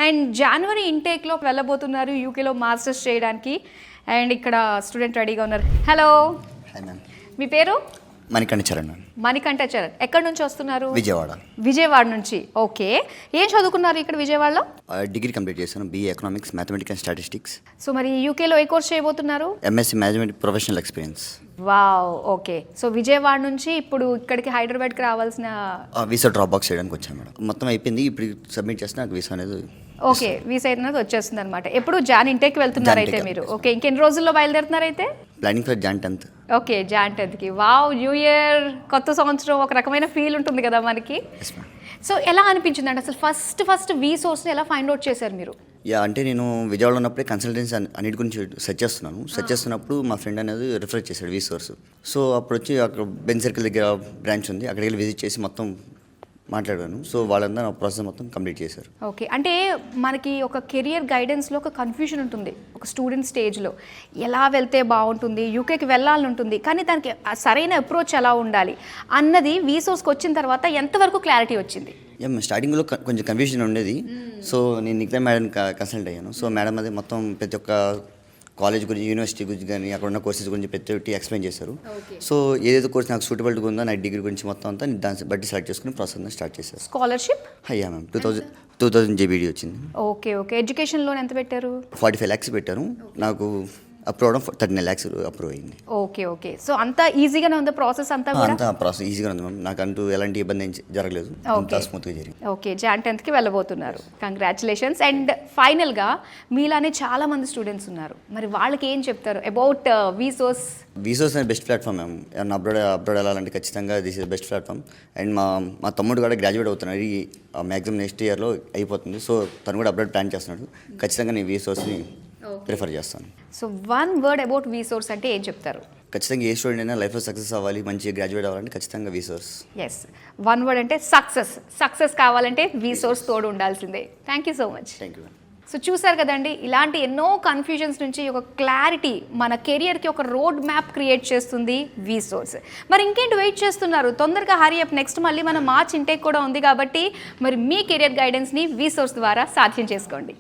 And జనవరి ఇంటేక్లో వెళ్ళబోతున్నారు యూకేలో masters చేయడానికి. And ఇక్కడ స్టూడెంట్ రెడీగా ఉన్నారు. Hello, hi ma'am. మీ పేరు? మణికంఠ చరణ్ మ్యామ్. మణికంఠ చరణ్. ఎక్కడి నుంచి వస్తున్నారు? విజయవాడ. విజయవాడ నుంచి. ఓకే, ఏం చదువుకున్నారు ఇక్కడ విజయవాడలో? డిగ్రీ కంప్లీట్ చేశాను, BA economics, mathematics and statistics. So మరి యూకేలో ఏ కోర్స్ చేయబోతున్నారు? MSc management professional experience. Wow, okay. So Vijayawada నుంచి ఇప్పుడు ఇక్కడికి హైదరాబాద్కి రావాల్సిన వీసా డ్రాప్ బాక్స్ చేయడానికి వచ్చాను మేడం. మొత్తం అయిపోయింది, ఇప్పుడు సబ్మిట్ చేస్తే నాకు వీసా అనేది ఓకే, వీసా అనేది వచ్చేస్తుంది అనమాట. ఎప్పుడు జాన్ ఇంటేక్ వెళ్తున్నారు అయితే మీరు? ఓకే, ఇంకెన్ని రోజుల్లో బయలుదేరుతున్నారు అయితే? Planning for Jan 10th. Okay, John 10th. Wow, new year, కొత్త సంవత్సరం, ఒక రకమైన ఫీల్ ఉంటుంది కదా మనకి. సో ఎలా అనిపించింది అంటే అసలు ఫస్ట్ వీ సోర్స్ని ఎలా ఫైండ్ అవుట్ చేశారు మీరు? అంటే నేను విజయవాడలో ఉన్నప్పుడే కన్సల్టెన్సీ అన్నిటి గురించి సెర్చ్ చేస్తున్నప్పుడు మా ఫ్రెండ్ అనేది రిఫర్ చేశాడు వీ సోర్స్. సో అప్పుడు వచ్చి అక్కడ బెన్ సర్కిల్ దగ్గర బ్రాంచ్ ఉంది, అక్కడికి వెళ్ళి విజిట్ చేసి మొత్తం మాట్లాడాను. సో వాళ్ళంతా నా ప్రాసెస్ మొత్తం కంప్లీట్ చేశారు. ఓకే, అంటే మనకి ఒక కెరియర్ గైడెన్స్లో ఒక కన్ఫ్యూజన్ ఉంటుంది ఒక స్టూడెంట్ స్టేజ్లో. ఎలా వెళ్తే బాగుంటుంది, యూకేకి వెళ్ళాలని ఉంటుంది, కానీ దానికి సరైన అప్రోచ్ ఎలా ఉండాలి అన్నది వీసోస్కి వచ్చిన తర్వాత ఎంతవరకు క్లారిటీ వచ్చింది? స్టార్టింగ్లో కొంచెం కన్ఫ్యూజన్ ఉండేది. సో నేను నిఖితా మేడం కన్సల్ట్ అయ్యాను. సో మేడం అది మొత్తం ప్రతి ఒక్క కాలేజ్ గురించి, యూనివర్సిటీ గురించి కానీ అక్కడ ఉన్న కోర్సెస్ గురించి ప్రతి ఒక్కటి ఎక్స్ప్లెయిన్ చేశారు. సో ఏదైతే కోర్స్ నాకు సూటబుల్గా ఉందో నా డిగ్రీ గురించి మొత్తం అంతా దాన్ని బట్టి సెలెక్ట్ చేసుకుని ప్రాసెస్ స్టార్ట్ చేశారు. స్కాలర్షిప్ అయ్యా మ్యామ్, 2000 JBD వచ్చింది. ఓకే ఓకే, ఎడ్యుకేషన్ లోన్ ఎంత పెట్టారు? 45 lakhs పెట్టారు. నాకు అప్రూవ్ అవడం 39 lakhs అప్రూవ్ అయింది. ఓకే ఓకే, సో అంతా ఈజీగానే ఉంది ప్రాసెస్ అంతా కూడా? అంతా ప్రాసెస్ ఈజీగా ఉంది మ్యామ్, నాకు అంటూ ఎలాంటి ఇబ్బంది ఏం జరగలేదు, అంతా స్మూత్గా జరిగింది. ఓకే, జాన్ 10th వెళ్ళబోతున్నారు, కంగ్రాచులేషన్స్. అండ్ ఫైనల్గా మీలానే చాలా మంది స్టూడెంట్స్ ఉన్నారు, మరి వాళ్ళకి ఏం చెప్తారు అబౌట్ వీసోస్? వీసోస్ అనేది బెస్ట్ ప్లాట్ఫామ్ మ్యామ్. ఏమన్నా అబ్రాడ్ వెళ్ళాలంటే ఖచ్చితంగా this is best platform. And మా తమ్ముడు కూడా గ్రాడ్యుయేట్ అవుతున్నాడు, ఈ మ్యాక్సిమం నెక్స్ట్ ఇయర్లో అయిపోతుంది. సో తను కూడా అబ్రాడ్ ప్లాన్ చేస్తున్నాడు. ఖచ్చితంగా నేను వీసోస్ని ప్రిఫర్ చేస్తాను. సో వన్ వర్డ్ అబౌట్ వీసోర్స్ అంటే ఏం చెప్తారు? ఖచ్చితంగా ఏ స్టూడెంట్ అయినా లైఫ్లో సక్సెస్ అవ్వాలి, మంచిగా గ్రాడ్యుయేట్ అవ్వాలంటే ఖచ్చితంగా వీసోర్స్. ఎస్, వన్ వర్డ్ అంటే సక్సెస్ కావాలంటే వీసోర్స్ తోడు ఉండాల్సిందే. Thank you so much. Thank you. So చూసారు కదండి, ఇలాంటి ఎన్నో కన్ఫ్యూజన్స్ నుంచి ఒక క్లారిటీ, మన కెరియర్కి ఒక రోడ్ మ్యాప్ క్రియేట్ చేస్తుంది వీసోర్స్. మరి ఇంకేంటి వెయిట్ చేస్తున్నారు? తొందరగా హరీ అప్. నెక్స్ట్ మళ్ళీ మన మార్చ్ ఇంటేక్ కూడా ఉంది కాబట్టి మరి మీ కెరియర్ గైడెన్స్ని వీసోర్స్ ద్వారా సాధ్యం చేసుకోండి.